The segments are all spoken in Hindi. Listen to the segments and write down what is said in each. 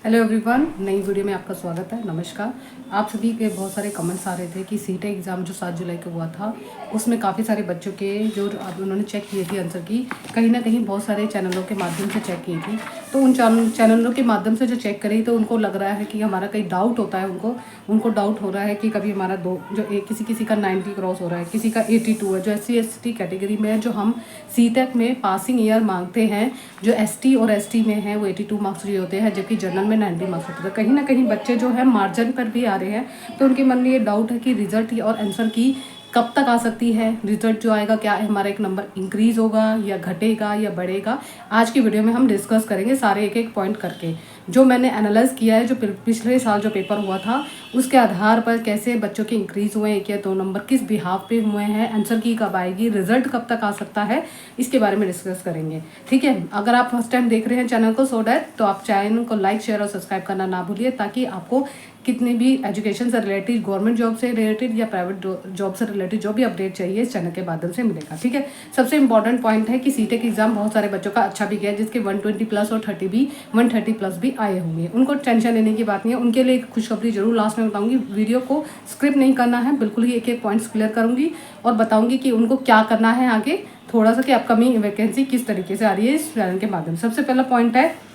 हेलो एवरीवन, नई वीडियो में आपका स्वागत है। नमस्कार। आप सभी के बहुत सारे कमेंट्स आ रहे थे कि सीटेट एग्ज़ाम जो 7 जुलाई को हुआ था उसमें काफ़ी सारे बच्चों के जो अब उन्होंने चेक किए थी आंसर की, कहीं ना कहीं बहुत सारे चैनलों के माध्यम से चेक की थी। तो उन चैनलों के माध्यम से जो चेक करी तो उनको लग रहा है कि हमारा कहीं डाउट होता है, उनको डाउट हो रहा है कि कभी हमारा किसी का 90 क्रॉस हो रहा है, किसी का 82 है। जो SC/ST कैटेगरी में है, जो हम सीटेट में पासिंग ईयर मांगते हैं, जो ST और ST में है वो 82 मार्क्स भी होते हैं, जबकि जनरल में 90 मार्क्स होते हैं। कहीं ना कहीं बच्चे जो है मार्जिन पर भी आ रहे हैं, तो उनके मन में ये डाउट है कि रिजल्ट और आंसर की कब तक आ सकती है। रिजल्ट जो आएगा क्या हमारा एक नंबर इंक्रीज होगा या घटेगा या बढ़ेगा। आज की वीडियो में हम डिस्कस करेंगे सारे एक एक पॉइंट करके, जो मैंने एनालाइज किया है, जो पिछले साल जो पेपर हुआ था उसके आधार पर कैसे बच्चों के इंक्रीज हुए, 1 या 2 नंबर किस बिहाफ पे हुए हैं, आंसर की कब आएगी, रिजल्ट कब तक आ सकता है, इसके बारे में डिस्कस करेंगे। ठीक है, अगर आप फर्स्ट टाइम देख रहे हैं चैनल को सो डैट, तो आप चैनल को लाइक शेयर और सब्सक्राइब करना ना भूलिए, ताकि आपको कितनी भी एजुकेशन से रिलेटेड, गवर्नमेंट जॉब से रिलेटेड या प्राइवेट जॉब से रिलेटेड जो भी अपडेट चाहिए इस चैनल के माध्यम से मिलेगा। ठीक है, सबसे इंपॉर्टेंट पॉइंट है कि सीटेट एग्जाम बहुत सारे बच्चों का अच्छा भी गया, जिसके 120 प्लस और 130 प्लस भी आए होंगे। उनको टेंशन लेने की बात नहीं है। उनके लिए एक खुशखबरी जरूर लास्ट में बताऊंगी। वीडियो को स्क्रिप्ट नहीं करना है, बिल्कुल ही एक एक पॉइंट्स क्लियर करूंगी और बताऊंगी कि उनको क्या करना है आगे, थोड़ा सा कि अपकमिंग वैकेंसी किस तरीके से आ रही है इस चैनल के माध्यम से। सबसे पहला पॉइंट है,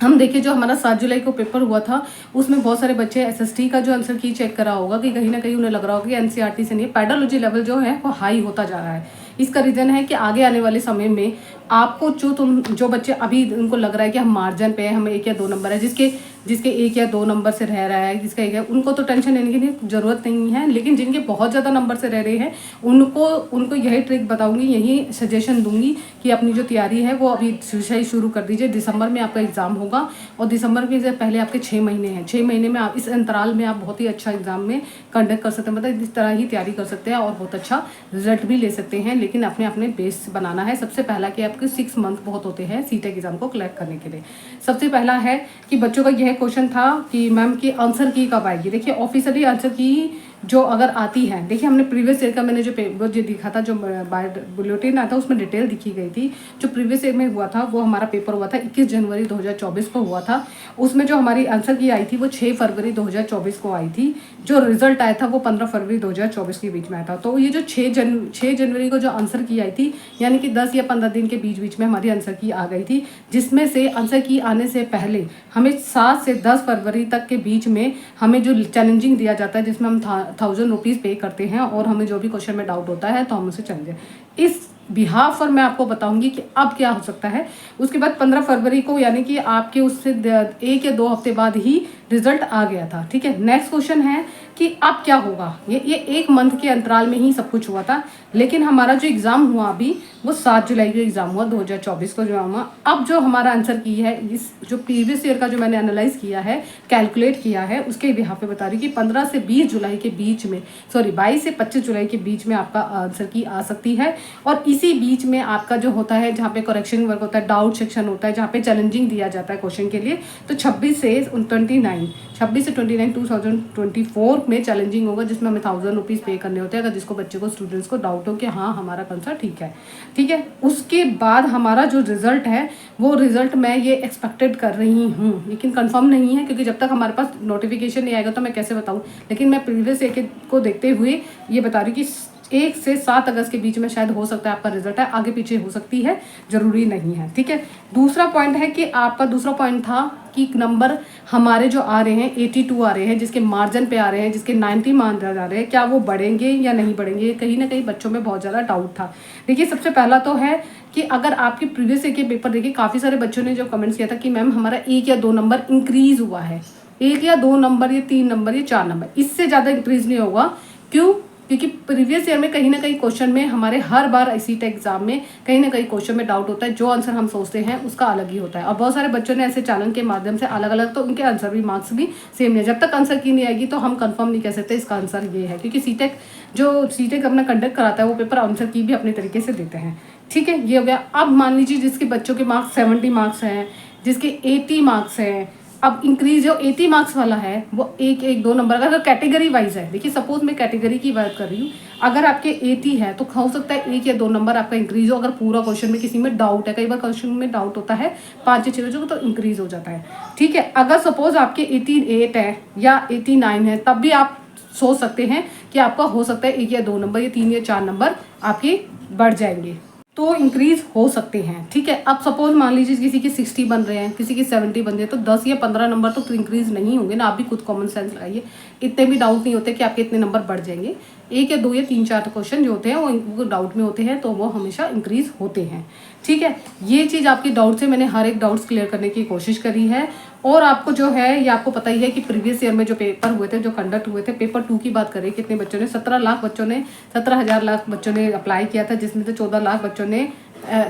हम देखिए जो हमारा 7 जुलाई को पेपर हुआ था उसमें बहुत सारे बच्चे SST का जो आंसर की चेक करा होगा कि कहीं ना कहीं उन्हें लग रहा होगा कि NCERT से नहीं, पेडोलॉजी लेवल जो है वो हाई होता जा रहा है। इसका रीज़न है कि आगे आने वाले समय में आपको जो बच्चे अभी उनको लग रहा है कि हम मार्जिन पे हैं, हमें 1 या 2 नंबर है, जिसके 1 या 2 नंबर से रह रहा है, जिसका 1 है, उनको तो टेंशन लेने की जरूरत नहीं है। लेकिन जिनके बहुत ज़्यादा नंबर से रह रहे हैं उनको यही ट्रिक बताऊंगी, यही सजेशन दूंगी कि अपनी जो तैयारी है वो अभी से शुरू कर दीजिए। दिसंबर में आपका एग्जाम होगा और दिसंबर के से पहले आपके 6 महीने हैं। 6 महीने में आप इस अंतराल में आप बहुत ही अच्छा एग्जाम में कंडक्ट कर सकते हैं, मतलब इस तरह ही तैयारी कर सकते हैं और बहुत अच्छा रिजल्ट भी ले सकते हैं। लेकिन अपने अपने बेस बनाना है। सबसे पहला कि आपके 6 मंथ बहुत होते हैं सीटेट एग्जाम को क्लैक करने के लिए। सबसे पहला है कि बच्चों का यह क्वेश्चन था कि मैम की आंसर की कब आएगी। देखिए ऑफिशियली आंसर की जो अगर आती है, देखिए हमने प्रीवियस ईयर का मैंने जो दिखा था, जो बुलेटिन आता उसमें डिटेल दिखी गई थी। जो प्रीवियस ईयर में हुआ था वो हमारा पेपर हुआ था 21 जनवरी 2024 को हुआ था। उसमें जो हमारी आंसर की आई थी वो 6 फरवरी 2024 को आई थी। जो रिजल्ट आया था वो 15 फरवरी 2024 के बीच में आया था। तो ये जो 6 जनवरी को जो आंसर की आई थी, यानी कि 10 या 15 दिन के बीच में हमारी आंसर की आ गई थी, जिसमें से आंसर की आने से पहले हमें 7 से 10 फरवरी तक के बीच में हमें जो चैलेंजिंग दिया जाता है, जिसमें हम 1000 रुपीज़ पे करते हैं और हमें जो भी क्वेश्चन में डाउट होता है तो हम उसे चैलेंज, इस बिहाफ पर मैं आपको बताऊंगी कि अब क्या हो सकता है। उसके बाद 15 फरवरी को, यानी कि आपके उससे 1 या 2 हफ्ते बाद ही रिजल्ट आ गया था। ठीक है, नेक्स्ट क्वेश्चन है कि अब क्या होगा। ये 1 मंथ के अंतराल में ही सब कुछ हुआ था। लेकिन हमारा जो एग्ज़ाम हुआ अभी वो 7 जुलाई को एग्ज़ाम हुआ 2024 को जो हुआ। अब जो हमारा आंसर की है, इस जो प्रीवियस ईयर का जो मैंने एनालाइज किया है, कैलकुलेट किया है, उसके यहाँ पे बता रही कि 15 से 20 जुलाई के बीच में, 22 से 25 जुलाई के बीच में आपका आंसर की आ सकती है। और इसी बीच में आपका जो होता है, जहाँ पे करेक्शन वर्क होता है, डाउट सेक्शन होता है, जहाँ पे चैलेंजिंग दिया जाता है क्वेश्चन के लिए, तो 26 से 29 2024 में चैलेंजिंग होगा, जिसमें हमें 1000 रुपीज़ पे करने होते हैं अगर जिसको बच्चे को स्टूडेंट्स को डाउट हो कि हाँ हमारा आंसर ठीक है। ठीक है, उसके बाद हमारा जो रिजल्ट है वो रिजल्ट मैं ये एक्सपेक्टेड कर रही हूँ, लेकिन कंफर्म नहीं है, क्योंकि जब तक हमारे पास नोटिफिकेशन नहीं आएगा तो मैं कैसे बताऊँ। लेकिन मैं प्रीवियस एक को देखते हुए ये बता रही कि 1 से 7 अगस्त के बीच में शायद हो सकता है आपका रिजल्ट है, आगे पीछे हो सकती है, जरूरी नहीं है। ठीक है, दूसरा पॉइंट है कि आपका दूसरा पॉइंट था कि नंबर हमारे जो आ रहे हैं 82 आ रहे हैं, जिसके मार्जिन पे आ रहे हैं, जिसके 90 मान जा रहे हैं, क्या वो बढ़ेंगे या नहीं बढ़ेंगे। कहीं ना कहीं बच्चों में बहुत ज़्यादा डाउट था। देखिए सबसे पहला तो है कि अगर आपके प्रीवियस ईयर के पेपर देखिए, काफ़ी सारे बच्चों ने जो कमेंट्स किया था कि मैम हमारा 1 या 2 नंबर इंक्रीज हुआ है, 1 या 2 नंबर या 3 नंबर या 4 नंबर, इससे ज़्यादा इंक्रीज नहीं होगा। क्यों? क्योंकि प्रीवियस ईयर में कहीं ना कहीं क्वेश्चन में हमारे हर बार सीटेट एग्जाम में कहीं ना कहीं क्वेश्चन में डाउट होता है, जो आंसर हम सोचते हैं उसका अलग ही होता है। और बहुत सारे बच्चों ने ऐसे चैनल के माध्यम से अलग अलग, तो उनके आंसर भी मार्क्स भी सेम नहीं है। जब तक आंसर की नहीं आएगी तो हम कंफर्म नहीं कह सकते इसका आंसर ये है, क्योंकि सीटेट अपना कंडक्ट कराता है वो पेपर आंसर की भी अपने तरीके से देते हैं। ठीक है, ये हो गया। अब मान लीजिए जिसके बच्चों के मार्क्स 70 मार्क्स हैं, जिसके 80 मार्क्स हैं, अब इंक्रीज जो 80 मार्क्स वाला है वो एक एक दो नंबर, अगर कैटेगरी वाइज है, देखिए सपोज मैं कैटेगरी की बात कर रही हूँ, अगर आपके 80 है तो हो सकता है 1 या 2 नंबर आपका इंक्रीज हो, अगर पूरा क्वेश्चन में किसी में डाउट है, कई बार क्वेश्चन में डाउट होता है 5 या 6 बच्चों को तो इंक्रीज हो जाता है, ठीक है। अगर सपोज आपके 88 है या 89 है तब भी आप सोच सकते हैं कि आपका हो सकता है 1 या 2 नंबर या 3 या 4 नंबर आपके बढ़ जाएंगे, तो इंक्रीज हो सकते हैं, ठीक है। अब सपोज मान लीजिए किसी के 60 बन रहे हैं, किसी के 70 बन रहे हैं, तो 10 या 15 नंबर तो इंक्रीज नहीं होंगे ना। आप भी खुद कॉमन सेंस लगाइए, इतने भी डाउट नहीं होते कि आपके इतने नंबर बढ़ जाएंगे। 1 या 2 या 3 4 क्वेश्चन जो होते हैं वो डाउट में होते हैं, तो वो हमेशा इंक्रीज होते हैं, ठीक है। ये चीज़ आपके डाउट से मैंने हर एक डाउट्स क्लियर करने की कोशिश करी है। और आपको जो है ये आपको पता ही है कि प्रीवियस ईयर में जो पेपर हुए थे, जो कंडक्ट हुए थे, पेपर 2 की बात करें, कितने बच्चों ने 17 लाख बच्चों ने 17,000 बच्चों ने अप्लाई किया था, जिसमें से 14 लाख बच्चों ने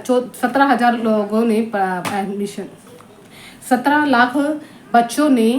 17,000 लोगों ने एडमिशन 17 लाख बच्चों ने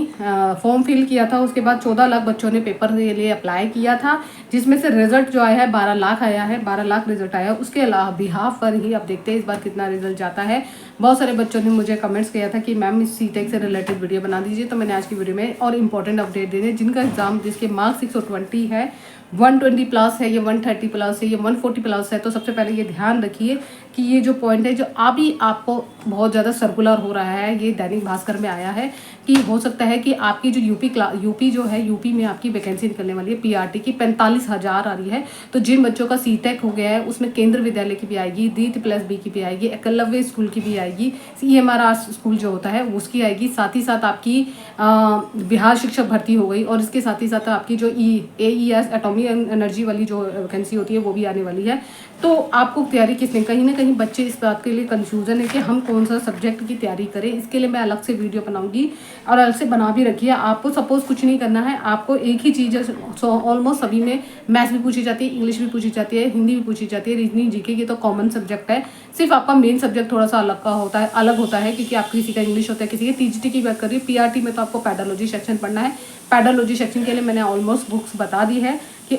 फॉर्म फिल किया था। उसके बाद 14 लाख बच्चों ने पेपर के लिए अप्लाई किया था, जिसमें से रिजल्ट जो आया है 12 लाख आया है, 12 लाख रिजल्ट आया है। उसके अलावा बिहाफ पर ही अब देखते हैं इस बार कितना रिजल्ट जाता है। बहुत सारे बच्चों ने मुझे कमेंट्स किया था कि मैम इस सीटेक से रिलेटेड वीडियो बना दीजिए, तो मैंने आज की वीडियो में और इंपॉर्टेंट अपडेट दे दिए। जिनका एग्जाम जिसके मार्क्स 620 है, 120 प्लस है, या 130 प्लस है, या 140 प्लस है, तो सबसे पहले ये ध्यान रखिए कि ये जो पॉइंट है जो अभी आपको बहुत ज़्यादा सर्कुलर हो रहा है, ये दैनिक भास्कर में आया है कि हो सकता है कि आपकी जो यूपी जो है, यूपी में आपकी वैकेंसी निकलने वाली है पीआरटी की 45,000 आ रही है। तो जिन बच्चों का सीटेक हो गया है उसमें केंद्र विद्यालय की भी आएगी, DT+B की भी आएगी, एकलव्य स्कूल की भी आएगी, CMRR स्कूल जो होता है उसकी आएगी, साथ ही साथ आपकी बिहार शिक्षक भर्ती हो गई, और इसके साथ ही साथ आपकी जो AES एटॉमिक एनर्जी वाली जो वैकेंसी होती है वो भी आने वाली है। तो आपको तैयारी किसने, कहीं ना कहीं बच्चे इस बात के लिए कंफ्यूजन है कि हम कौन सा सब्जेक्ट की तैयारी करें। इसके लिए मैं अलग से वीडियो बनाऊंगी और अलग से बना भी रखी है। आपको सपोज कुछ नहीं करना है, आपको एक ही चीज़ ऑलमोस्ट सभी में मैथ्स भी पूछी जाती है, इंग्लिश भी पूछी जाती है, हिंदी भी पूछी जाती है, रीजनिंग जीके की तो कॉमन सब्जेक्ट है। सिर्फ आपका मेन सब्जेक्ट थोड़ा सा अलग होता है क्योंकि आप किसी का इंग्लिश होता है, किसी की TGT की बात करिए। PRT में तो आपको पैडोलॉजी सेक्शन पढ़ना है। पैडोलॉजी सेक्शन के लिए मैंने ऑलमोस्ट बुक्स बता दी है कि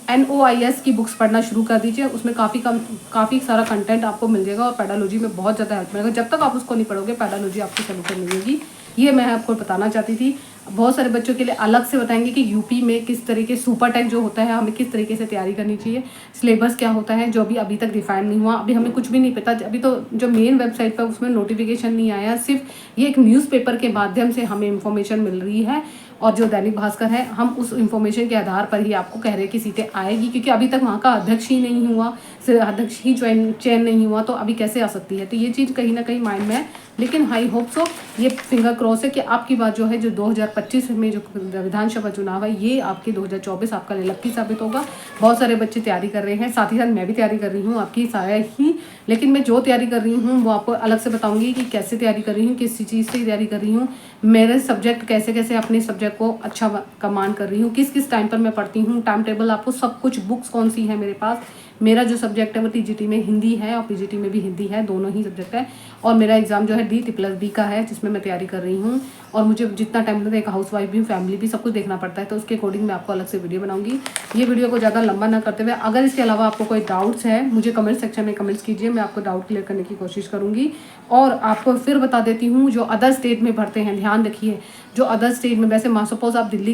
NOIS की बुक्स पढ़ना शुरू कर दीजिए। उसमें काफ़ी सारा कंटेंट आपको मिल जाएगा और पैडोलॉजी में बहुत ज़्यादा हेल्प मिलेगा। जब तक आप उसको नहीं पढ़ोगे पैडोलॉजी आपको सोल्यूशन मिलेगी। ये मैं आपको बताना चाहती थी। बहुत सारे बच्चों के लिए अलग से बताएंगे कि यूपी में किस तरीके सुपर टेक जो होता है हमें किस तरीके से तैयारी करनी चाहिए, सिलेबस क्या होता है जो अभी तक डिफाइन नहीं हुआ, अभी हमें कुछ भी नहीं पता। अभी तो जो मेन वेबसाइट पर उसमें नोटिफिकेशन नहीं आया, सिर्फ ये एक न्यूज़पेपर के माध्यम से हमें इंफॉर्मेशन मिल रही है। और जो दैनिक भास्कर है हम उस इंफॉर्मेशन के आधार पर ही आपको कह रहे हैं कि सीटें आएगी, क्योंकि अभी तक वहाँ का अध्यक्ष ही नहीं हुआ, अध्यक्ष ही चयन नहीं हुआ, तो अभी कैसे आ सकती है। तो ये चीज़ कहीं ना कहीं माइंड में है, लेकिन आई होप सो, ये फिंगर क्रॉस है कि आपकी बात जो है जो 2025 में जो विधानसभा चुनाव है ये आपके 2024 आपका लक्की साबित होगा। बहुत सारे बच्चे तैयारी कर रहे हैं, साथ ही साथ मैं भी तैयारी कर रही हूँ आपकी साया ही, लेकिन मैं जो तैयारी कर रही हूँ वो आपको अलग से बताऊंगी कि कैसे तैयारी कर रही हूँ, किस चीज़ से तैयारी कर रही हूँ, मेरे सब्जेक्ट कैसे अपने सब्जेक्ट को अच्छा कमांड कर रही हूँ, किस टाइम पर मैं पढ़ती हूँ, टाइम टेबल आपको सब कुछ, बुक्स कौन सी है मेरे पास। मेरा जो सब्जेक्ट है वो TGT में हिंदी है और PGT में भी हिंदी है, दोनों ही सब्जेक्ट है। और मेरा एग्जाम जो है DT+B का है जिसमें मैं तैयारी कर रही हूँ। और मुझे जितना टाइम लगता है, एक हाउस वाइफ भी, फैमिली भी, सब कुछ देखना पड़ता है, तो उसके अकॉर्डिंग मैं आपको अलग से वीडियो बनाऊंगी। ये वीडियो को ज़्यादा लंबा ना करते हुए, अगर इसके अलावा आपको कोई डाउट्स है मुझे कमेंट सेक्शन में कमेंट्स कीजिए, मैं आपको डाउट क्लियर करने की कोशिश करूँगी। और आपको फिर बता देती हूँ जो अदर स्टेट में भरते हैं, ध्यान रखिए जो अदर स्टेट में, वैसे सपोज आप दिल्ली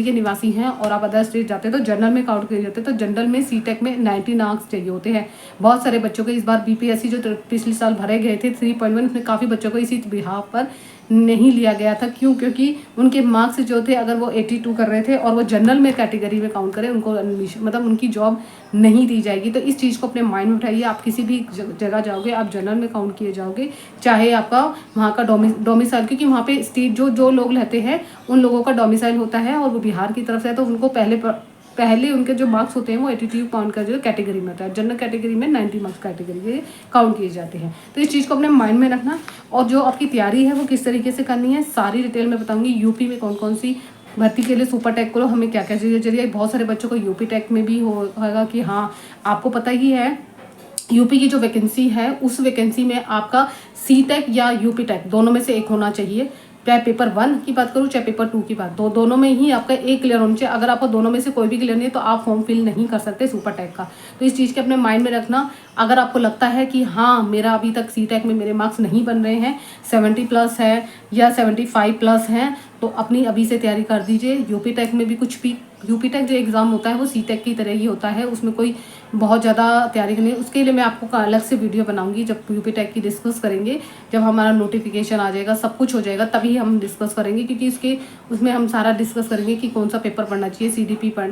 के निवासी हैं और आप अदर स्टेट जाते हैं तो जनरल में काउंट किए जाते हैं। तो जनरल में सीटेक में 90 मार्क्स चाहिए होते हैं। बहुत सारे बच्चों को इस बार BPSC जो पिछले साल भरे गए थे 3.1, उसमें काफ़ी बच्चों को इसी बिहाफ पर नहीं लिया गया था। क्यों? क्योंकि उनके मार्क्स जो थे, अगर वो 82 कर रहे थे और वो जनरल में कैटेगरी में काउंट करें, उनको मतलब उनकी जॉब नहीं दी जाएगी। तो इस चीज़ को अपने माइंड में उठाइए। आप किसी भी जगह जाओगे आप जनरल में काउंट किए जाओगे, चाहे आपका वहाँ का डोमिसाइल, क्योंकि वहाँ पे स्टेट जो लोग रहते हैं उन लोगों का डोमिसाइल होता है और वो बिहार की तरफ से है, तो उनको पहले उनके जो मार्क्स होते हैं वो 82 काउंट कर जो कैटेगरी में होता है। जनरल कैटेगरी में 90 मार्क्स कैटेगरी के काउंट किए जाते हैं। तो इस चीज़ को अपने माइंड में रखना। और जो आपकी तैयारी है वो किस तरीके से करनी है सारी डिटेल में बताऊंगी। यूपी में कौन सी भर्ती के लिए सुपर टेक को हमें क्या क्या चाहिए। बहुत सारे बच्चों को यूपी टेक में भी होगा कि हाँ आपको पता ही है यूपी की जो वैकेंसी है उस वैकेंसी में आपका सीटेक या यूपी टेक दोनों में से एक होना चाहिए। चाहे पेपर 1 की बात करूँ चाहे पेपर 2 की बात, तो दोनों में ही आपका एक क्लियर होना चाहिए। अगर आपको दोनों में से कोई भी क्लियर नहीं है तो आप फॉर्म फिल नहीं कर सकते सुपर टेक का। तो इस चीज़ के अपने माइंड में रखना। अगर आपको लगता है कि हाँ मेरा अभी तक सी टेक में मेरे मार्क्स नहीं बन रहे हैं, 70 प्लस है या 75 प्लस हैं, तो अपनी अभी से तैयारी कर दीजिए। यूपी टेक में भी कुछ भी, यूपी टेक जो एग्ज़ाम होता है वो सी टेक की तरह ही होता है, उसमें कोई बहुत ज़्यादा तैयारी करनी है। उसके लिए मैं आपको अलग से वीडियो बनाऊंगी जब यूपी टेक की डिस्कस करेंगे, जब हमारा नोटिफिकेशन आ जाएगा, सब कुछ हो जाएगा, तभी हम डिस्कस करेंगे। क्योंकि उसमें हम सारा डिस्कस करेंगे कि कौन सा पेपर पढ़ना चाहिए,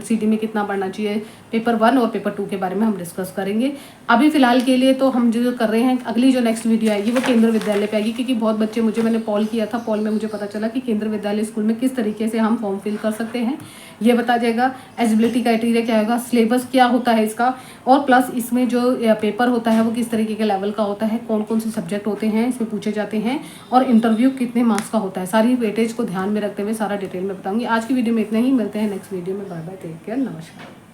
सीडी में कितना पढ़ना चाहिए, पेपर 1 और पेपर 2 के बारे में हम डिस्कस करेंगे। अभी फ़िलहाल के लिए तो हम जो कर रहे हैं, अगली जो नेक्स्ट वीडियो आएगी वो केंद्र विद्यालय पे आएगी। क्योंकि बहुत बच्चे मैंने पोल किया था, पोल में मुझे पता चला कि केंद्र विद्यालय स्कूल में किस तरीके से हम फॉर्म फिल कर सकते हैं, ये बता जाएगा। एलिजिबिलिटी क्राइटेरिया क्या होगा, सिलेबस क्या होता है इसका, और प्लस इसमें जो पेपर होता है वो किस तरीके के लेवल का होता है, कौन कौन से सब्जेक्ट होते हैं इसमें पूछे जाते हैं, और इंटरव्यू कितने मार्क्स का होता है। सारी वेटेज को ध्यान में रखते हुए सारा डिटेल में बताऊंगी। आज की वीडियो में इतना ही, मिलते हैं नेक्स्ट वीडियो में। बाय बाय, टेक केयर, नमस्कार।